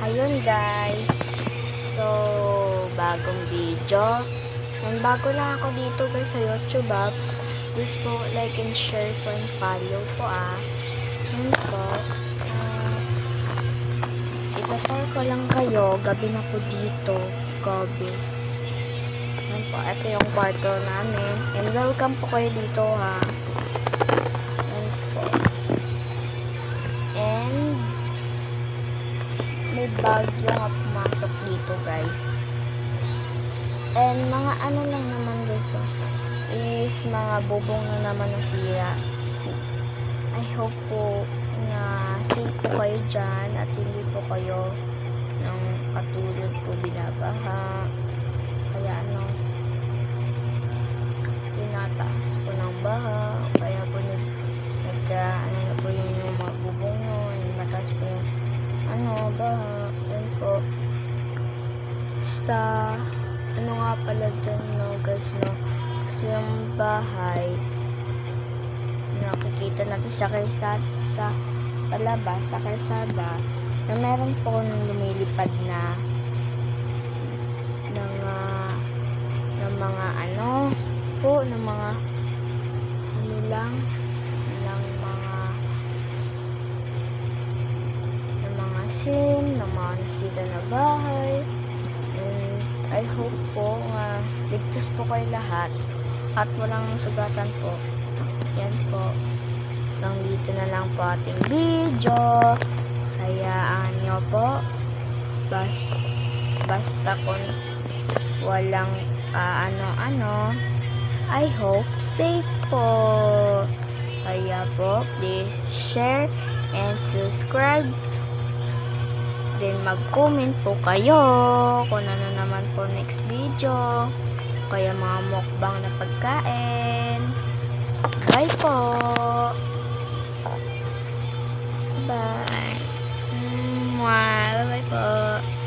Ayun guys, so bagong video. And bago lang ako dito guys sa YouTube please po like and share po and follow po Yun po. Itatar ko lang kayo, gabi na po dito. Gabi. Yun po, ito yung kwarto namin. And welcome po kayo dito Yun po. And may bagyo nga pumasok dito guys. And mga ano lang naman guys is mga bubong na naman nasira. I hope po na safe po kayo dyan at hindi po kayo ng katulad po binabaha. Kaya tinataas po ng baha. Kaya po ano na po yung mga bubong nyo. Mataas po yung baha. Yan po. Sa ano nga pala dyan guys kasi yung bahay nakikita natin sa labas, sa kalsada na meron po lumilipad na ng mga sim, ng mga nasira na bahay. And I hope po ligtas po kayo lahat at walang sugatan po. Yan po. Dito na lang po ating video. Hayaan nyo po. Basta kung walang I hope safe po. Kaya po, please share and subscribe. Then mag-comment po kayo kung ano naman po next video. Kaya mga mukbang na pagkain. Bye po. Bye. Bye po.